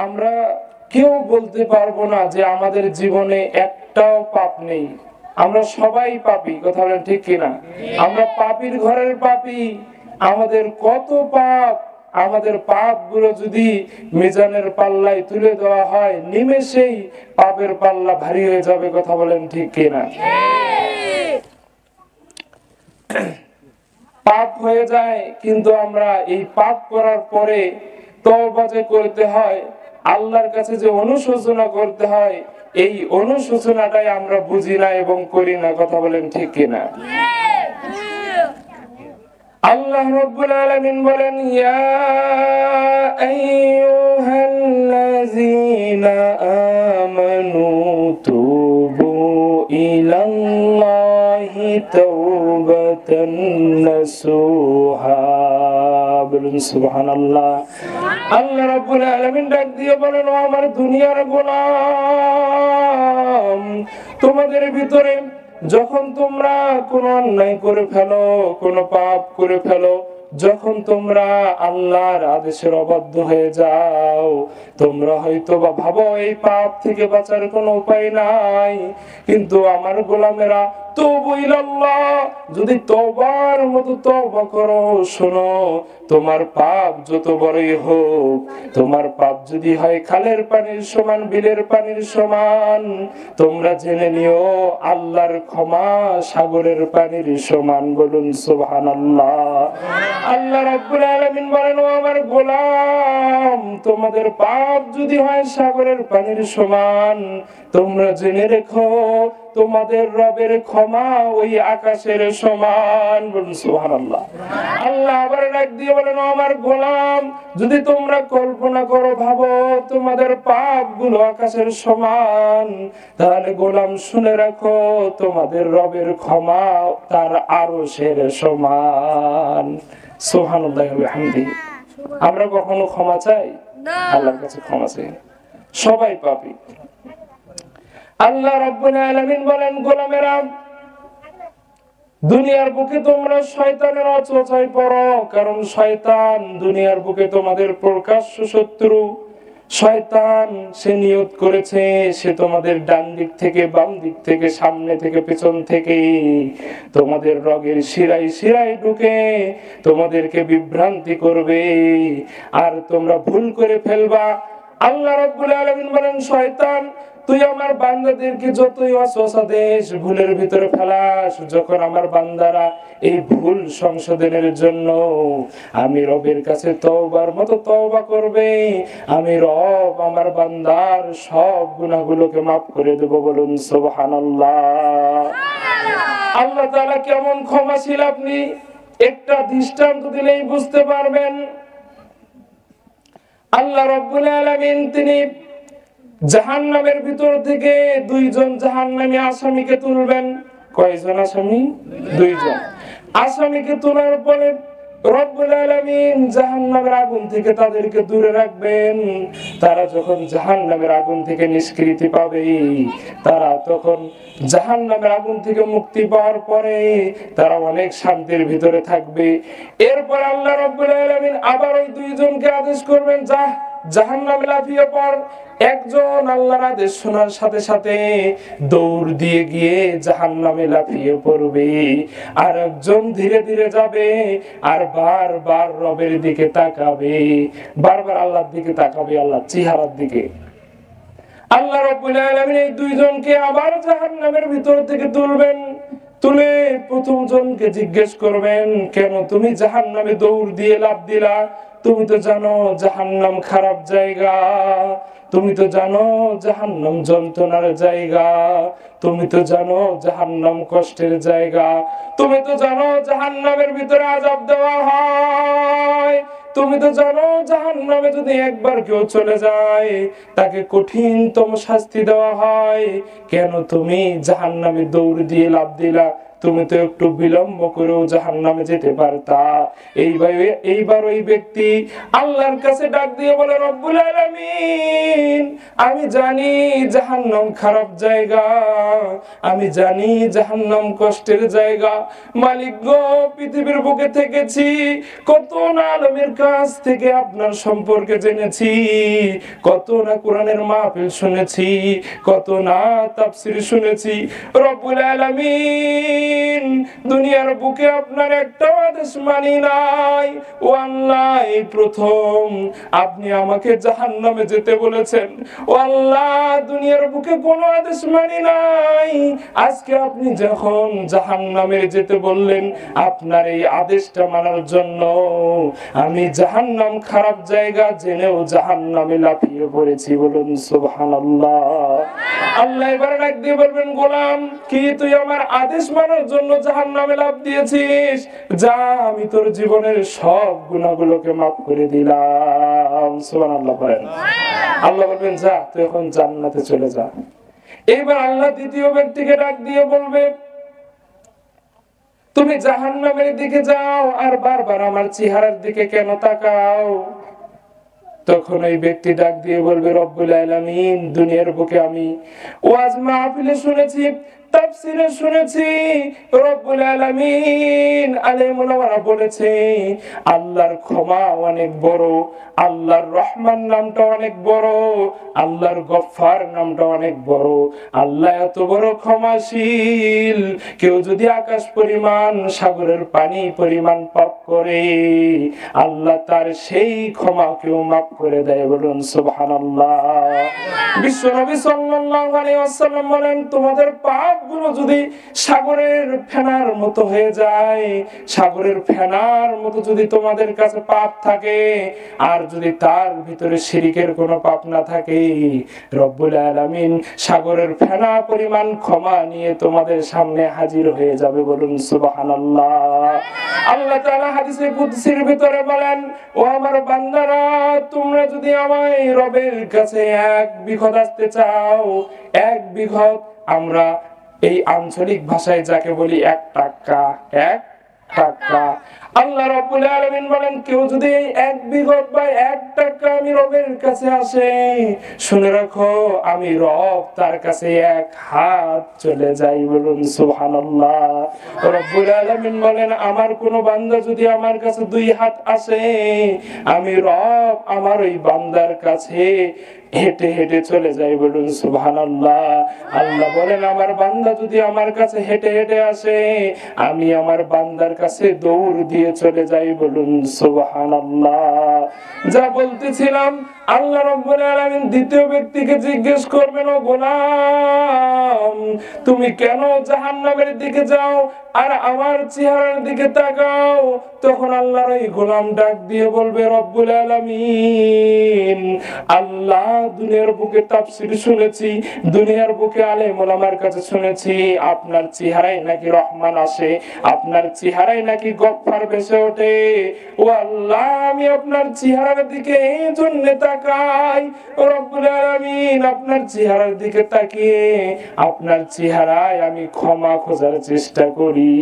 আমরা কেউ বলতে পারবো না যে আমাদের জীবনে একটাও পাপ নেই। আমরা সবাই পাপী, কথা বলেন ঠিক কিনা? আমরা পাপীর ঘরের পাপী। আমাদের কত পাপ, আমাদের পাপ গুলো যদি মিজানের পাল্লায় তুলে দেওয়া হয়, নিমেষেই পাপের পাল্লা ভারী হয়ে যাবে, কথা বলেন ঠিক কিনা? পাপ হয়ে যায়, কিন্তু আমরা এই পাপ করার পরে তওবা যে করতে হয়, আল্লাহর কাছে যে অনুশোচনা করতে হয়, এই অনুশোচনাটাই আমরা বুঝি না এবং করি না, কথা বলেন ঠিক কিনা? আল্লাহ রাব্বুল আলামিন বলেন, ইয়া আইয়ুহাল্লাযীনা আমানু তুবু ইলাল্লাহি তাওবাতান নাসুহা। বলুন সুবহানাল্লাহ। আল্লাহ রাব্বুল আলামিন ডাক দিয়ে বলেন, ও আমার দুনিয়ার গোলাম, তোমাদের ভিতরে যখন তোমরা কোন অন্যায় করে ফেলো, কোন পাপ করে ফেলো, যখন তোমরা আল্লাহর আদেশের অবাধ্য হয়ে যাও, তোমরা হয়তো বা ভাবো এই পাপ থেকে বাঁচার কোনো উপায় নাই, কিন্তু আমার গোলামেরা তওবা ইলাল্লাহ, যদি তওবার মতো তওবা করো, শোনো, তোমার পাপ যত বড়ই হোক, তোমার পাপ যদি হয় খালের পানির সমান, বিলের পানির সমান, তোমরা জেনে নিও আল্লাহর ক্ষমা সাগরের পানির সমান। বলুন সুবহানাল্লাহ। আল্লাহ রাব্বুল আলামিন বলেন, ও আমার গোলাম, তোমাদের পাপ যদি হয় সাগরের পানির সমান, তোমরা জেনে রেখো তোমাদের রবের ক্ষমা ওই আকাশের সমান। বলুন সুবহানাল্লাহ। আল্লাহ আবার ডাক দিয়ে বলেন, ও আমার গোলাম, যদি তোমরা কল্পনা করো, ভাবো তোমাদের পাপগুলো আকাশের সমান, তাহলে গোলাম শুনে রাখো তোমাদের রবের ক্ষমা তার আরশের সমান। সুবহানাল্লাহ ওয়া বিহামদিহি। আমরা কখনো ক্ষমা চাই? আল্লাহর কাছে ক্ষমা চাই। সবাই পাপী। আল্লাহ রাব্বুল আলামিন বলেন, গোলামেরা, দুনিয়ার বুকে তোমরা শয়তানের অচোচায় পড়ো, কারণ শয়তান দুনিয়ার বুকে তোমাদের প্রকাশ্য শত্রু। শয়তান সে নিয়ত করেছে, সে তোমাদের ডান দিক থেকে, বাম দিক থেকে, সামনে থেকে, পেছন থেকে তোমাদের রগের শিরায় শিরায় ঢুকে তোমাদেরকে বিভ্রান্তি করবে, আর তোমরা ভুল করে ফেলবা। আল্লাহ রাব্বুল আলামিন বলেন, শয়তান তুই আমার বান্দাদেরকে যতই ওয়াসওয়াসা দেস, ভুলের ভিতরে ফেলাস, যখন আমার বান্দারা এই ভুল সংশোধনের জন্য আমি রবের কাছে তওবার মতো তওবা করবে, আমি রব আমার বান্দার সব গুনাহগুলোকে মাফ করে দেব। বলুন সুবহানাল্লাহ। আল্লাহ তাআলা কেমন ক্ষমাশীল আপনি একটা দৃষ্টান্ত দিলেই বুঝতে পারবেন। আল্লাহ রাব্বুল আলামিন তিনি জাহান্নামের ভিতর থেকে দুইজন জাহান্নামী আসামিকে তুলবেন। কয়জন আসামি? দুইজন আসামিকে তোলার পরে রব্বুল আলামিন জাহান্নামের আগুন থেকে তাদেরকে দূরে রাখবেন। তারা যখন জাহান্নামের আগুন থেকে নিষ্কৃতি পাবে, তারা তখন জাহান্নামের আগুন থেকে মুক্তি পাওয়ার পরে তারা অনেক শান্তির ভিতরে থাকবে। এরপর আল্লাহ রব্বুল আলামিন আবার ওই দুইজনকে আদেশ করবেন, যা জাহান্নামে লাফিয়ে পড়। একজন আল্লাহর আদেশ শোনার সাথে সাথে দৌড় দিয়ে গিয়ে জাহান্নামে লাফিয়ে পড়বে, আর একজন ধীরে ধীরে যাবে আর বারবার রবের দিকে তাকাবে, বারবার আল্লাহর দিকে তাকাবে, আল্লাহর চেহারার দিকে। আল্লাহ রাব্বুল আলামিন এই দুইজনকে আবার জাহান্নামের ভিতর থেকে তুলবেন। তুলে প্রথম জনকে জিজ্ঞেস করবেন, কেন তুমি জাহান্নামে দৌড় দিয়ে লাফ দিলা? তুমি তো জানো জাহান্নাম খারাপ জায়গা, তুমি তো জানো জাহান্নাম যন্ত্রণার জায়গা, তুমি তো জানো জাহান্নাম কষ্টের জায়গা, তুমি তো জানো জাহান্নামের ভিতরে আযাব দেওয়া হয়, তুমি তো জানো জাহান্নামে যদি একবার কেউ চলে যায় তাকে কঠিনতম শাস্তি দেওয়া হয়। কেন তুমি জাহান্নামে দৌড় দিয়ে লাফ দিলা? তুমি তো একটু বিলম্ব করেও জাহান্নামে যেতে পারতা। এইবার ওই ব্যক্তি আল্লাহর কাছে ডাক দিয়ে বলে, রব্বুল আলামিন, আমি জানি জাহান্নাম খারাপ জায়গা, আমি জানি জাহান্নাম কষ্টের জায়গা। মালিক গো, পৃথিবীর বুকে থেকেছি, কত না আলেমের কাছ থেকে আপনার সম্পর্কে জেনেছি, কত না কোরআনের মাহফিল শুনেছি, কত না তাফসীর শুনেছি। রব্বুল আলামিন, দুনিয়ার বুকে আপনার একটা আদেশ মানি নাই। ও আল্লাহ, এই প্রথম আপনি আমাকে জাহান্নামে যেতে বলেছেন। ও আল্লাহ, দুনিয়ার বুকে কোনো আদেশ মানি নাই, আজকে আপনি যখন জাহান্নামে যেতে বললেন, আপনার এই আদেশটা মানার জন্য আমি জাহান্নাম খারাপ জায়গা জেনেও জাহান্নামে লাফিয়ে পড়েছি। বলুন সুবহানাল্লাহ। আল্লাহ এবার ডাক দিয়ে বলবেন, গোলাম, কি তুই আমার আদেশ মানার জন্য জাহান্নামে লাফ দিয়েছিস? যা, আমি তোর জীবনের সব গুনাহগুলোকে মাফ করে দিলাম। সুবহানাল্লাহ বলেন। আল্লাহ বলবেন, যা, তুই এখন জান্নাতে চলে যা। এবার আল্লাহ দ্বিতীয় ব্যক্তিকে ডাক দিয়ে বলবে, তুমি জাহান্নামের দিকে যাও আর বারবার আমার চেহারার দিকে কেন তাকাও? তখন ওই ব্যক্তি ডাক দিয়ে বলবে, রব্বুল আলামিন, দুনিয়ার বুকে আমি ওয়াজ মাহফিলে শুনেছি, তাফসীরে শুনেছি, রব্বুল আলামিন আলেম ওলামারা বলেছে আল্লাহর ক্ষমা অনেক বড়, আল্লাহর রহমান নামটা অনেক বড়, আল্লাহর গফফার নামটা অনেক বড়। আল্লাহ এত বড় ক্ষমাশীল, কেউ যদি আকাশ পরিমাণ সাগরের পানি পরিমাণ পাপ করে, আল্লাহ তার সেই ক্ষমা কেউ মাফ করে দেয়। বলুন সুবহানাল্লাহ। বিশ্বনবী সাল্লাল্লাহু আলাইহি ওয়াসাল্লাম বলেন, তোমাদের পাপগুলো যদি সাগরের ফেনার মতো হয়ে যায়, সাগরের ফেনার মতো যদি তোমাদের কাছে পাপ থাকে, আর যদি তার ভিতরে শিরকের কোনো পাপ না থাকে, রব্বুল আলামিন সাগরের ফেনা পরিমাণ ক্ষমা নিয়ে তোমাদের সামনে হাজির হয়ে যাবে। বলুন সুবহানাল্লাহ। আল্লাহ তাআলা হাদিসে কুদসির ভিতরে বলেন, ও আমার বান্দারা, তোমরা যদি আমায় রবের কাছে এক বিঘত আসতে চাও, এক বিঘত, আমরা এই আঞ্চলিক ভাষায় যাকে বলি 1 টাকা, 1 টাকা। আল্লাহ রাব্বুল আলামিন বলেন, কেউ যদি এই 1 বিঘত বা 1 টাকা আমি রবের কাছে আসে, শুনে রাখো, আমি রব তার কাছে 1 হাত চলে যাই। বলুন সুবহানাল্লাহ। রাব্বুল আলামিন বলেন, আমার কোন বান্দা যদি আমার কাছে 2 হাত আসে, আমি রব আমার ওই বান্দার কাছে হেঁটে হেঁটে চলে যাই। বলুন সুবহানাল্লাহ। আল্লাহ বলেন, আমার বান্দা যদি আমার কাছে হেঁটে হেঁটে আসে, আমি আমার বান্দার কাছে দৌড় দিয়ে চলে যাই। বলুন সুবহানাল্লাহ। যা বলতেছিলাম, আল্লাহ রাব্বুল আলামিন দ্বিতীয় ব্যক্তিকে জিজ্ঞেস করবেন, ও গোলাম, তুমি কেন জাহান্নামের দিকে যাও আর আমার চেহারার দিকে তাকাও? তখন আল্লাহর এই গোলাম ডাক দিয়ে বলবে, রব্বুল আলামিন, আল্লাহ, দুনিয়ার বুকে তাফসীর শুনেছি, দুনিয়ার বুকে আলেম ওলামার কাছে শুনেছি, আপনার চেহারায় নাকি রহমান আসে, আপনার চেহারায় নাকি গফফার ভেসে ওঠে। ও আল্লাহ, আমি আপনার চেহারার দিকে এই জন্য তাকাই, রব্বুল আলামিন, আপনার চেহারার দিকে তাকিয়ে আপনার চেহারায় আমি ক্ষমা খোঁজার চেষ্টা করি।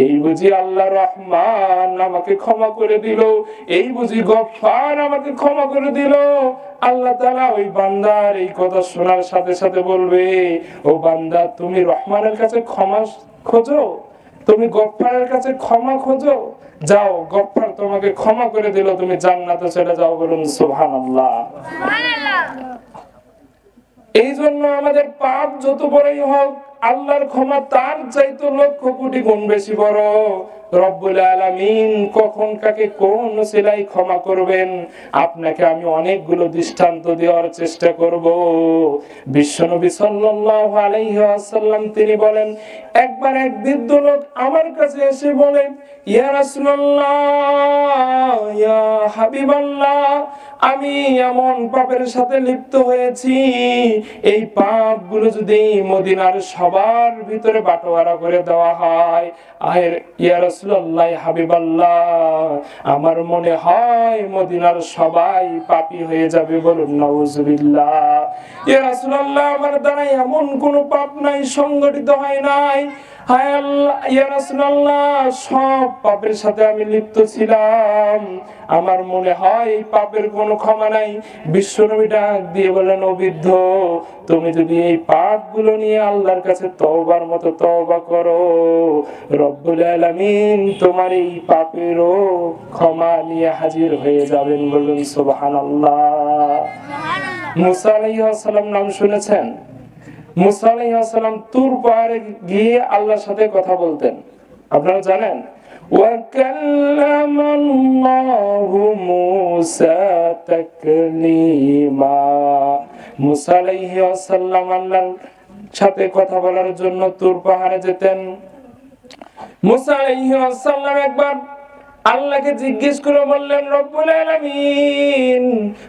এই বুঝি আল্লাহ রহমান আমাকে ক্ষমা করে দিল, এই বুঝি গফফার আমাকে ক্ষমা করে দিল। আল্লাহ তাআলা ওই বান্দার এই কথা শোনার সাথে সাথে বলবে, ও বান্দা, তুমি রহমানের কাছে ক্ষমা খোঁজো, তুমি গফফারের কাছে ক্ষমা খোঁজো, যাও, গফফার তোমাকে ক্ষমা করে দিল, তুমি জান্নাতে চলে যাও। বলুন সুবহানাল্লাহ। এই জন্য আমাদের পাপ যত বড়ই হোক, আল্লাহর ক্ষমা তার চাইতে লক্ষ কোটি গুণ বেশি বড়। রব্বুল আলামিন কখন কাকে কোন ওসিলায় ক্ষমা করবেন, আপনাকে আমি অনেকগুলো দৃষ্টান্ত দেওয়ার চেষ্টা করব। বিশ্বনবী সাল্লাল্লাহু আলাইহি ওয়াসাল্লাম তিনি বলেন, একবার এক বৃদ্ধ লোক আমার কাছে এসে বলে, ইয়া রাসূলুল্লাহ, ইয়া হাবিবাল্লাহ, আমি এমন পাপের সাথে লিপ্ত হয়েছি, এই পাপগুলো যদি মদিনার সবার ভিতরে বাটোয়ারা করে দেওয়া হয়, আর ইয়া রাসূলুল্লাহ, হাবিবাল্লাহ, আমার মনে হয় মদিনার সবাই পাপী হয়ে যাবে। বলুন নাউজুবিল্লাহ। ইয়া রাসূলুল্লাহ, আমার দ্বারা এমন কোন পাপ নাই, সংগঠিত হয় নাই, হায় আল্লাহ, ইয়া রাসূলুল্লাহ, সব পাপের সাথে আমি লিপ্ত ছিলাম, আমার মনে হয় এই পাপের কোনো ক্ষমা নাই। বিশ্বনবী ডাক দিয়ে বলেন, ও বৃদ্ধ, তুমি যদি এই পাপগুলো নিয়ে আল্লাহর কাছে তওবার মতো তওবা করো, রব্বুল আলামিন তোমার এই পাপেরও ক্ষমা নিয়ে হাজির হয়ে যাবেন। বলুন সুবহানাল্লাহ। মুসা আলাইহিস সালাম নাম শুনেছেন? মুসা আলাইহিস সালাম তুর পাহাড়ে গিয়ে আল্লাহর সাথে কথা বলতেন, আপনারা জানেন? ওয়া কাল্লামাল্লাহু মুসা তাকলিমা। মুসা আলাইহিস সালাম আল্লাহর সাথে কথা বলার জন্য তুর পাহাড়ে যেতেন। মুসা আলাইহিস সালাম একবার আল্লাহকে জিজ্ঞেস করে বললেন, রব্বুল আলামিন,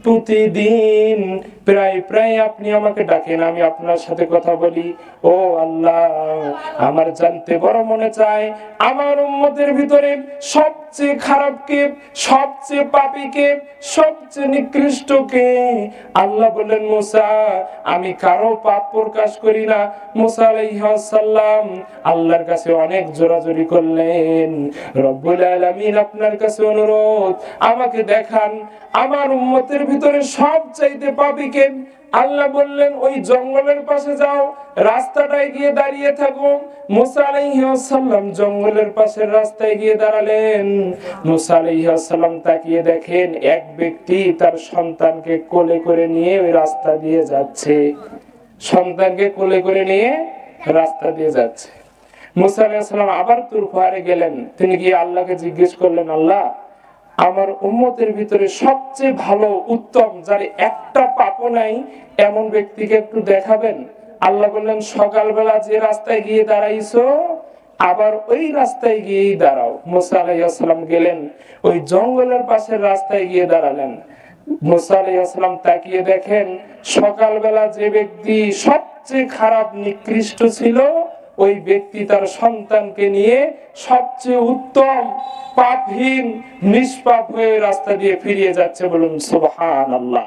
প্রতিদিন প্রায় আপনি আমাকে ডাকেন, আমি আপনার সাথে কথা বলি। ও আল্লাহ, আমার জানতে বড় মনে চায়, আমার উম্মতের ভিতরে সবচেয়ে খারাপ কে, সবচেয়ে পাপী কে, সবচেয়ে নিকৃষ্ট কে? আল্লাহ বললেন, মুসা, আমি কারো পাপ প্রকাশ করি না। মুসা আলাইহিস সালাম আল্লাহর কাছে অনেক জোরাজুরি করলেন, রব্বুল আলামিন, আপনার কাছে অনুরোধ, আমাকে দেখান আমার উম্মতের ভিতরে সবচাইতে পাপী কে। আল্লাহ বললেন, ওই জঙ্গলের পাশে যাও, রাস্তাটায় গিয়ে দাঁড়িয়ে থাকো। মুসা আলাইহিস সালাম জঙ্গলের পাশের রাস্তায় গিয়ে দাঁড়ালেন। মুসা আলাইহিস সালাম তাকিয়ে দেখেন, এক ব্যক্তি তার সন্তানকে কোলে করে নিয়ে ওই রাস্তা দিয়ে যাচ্ছে। সন্তানকে কোলে করে নিয়ে রাস্তা দিয়ে যাচ্ছে। মুসা আলাইহিস সালাম আবার তুর পাহাড়ে গেলেন। তিনি গিয়ে আল্লাহকে জিজ্ঞেস করলেন, আল্লাহ, আমার উম্মতের ভিতরে সবচেয়ে ভালো, উত্তম, যার একটা পাপও নাই, এমন ব্যক্তিকে একটু দেখাবেন। আল্লাহ বললেন, সকালবেলা যে রাস্তায় গিয়ে দাঁড়াইছো, আবার ওই রাস্তায় গিয়েই দাঁড়াও। মুসা আলাইহিস সালাম গেলেন, ওই জঙ্গলের পাশের রাস্তায় গিয়ে দাঁড়ালেন। মুসা আলাইহিস সালাম তাকিয়ে দেখেন, সকালবেলা যে ব্যক্তি সবচেয়ে খারাপ, নিকৃষ্ট ছিল, ওই ব্যক্তি তার সন্তানকে নিয়ে সবচেয়ে উত্তম, পাপহীন, নিষ্পাপ হয়ে রাস্তা দিয়ে ফিরিয়ে যাচ্ছে। বলুন সুবহানাল্লাহ।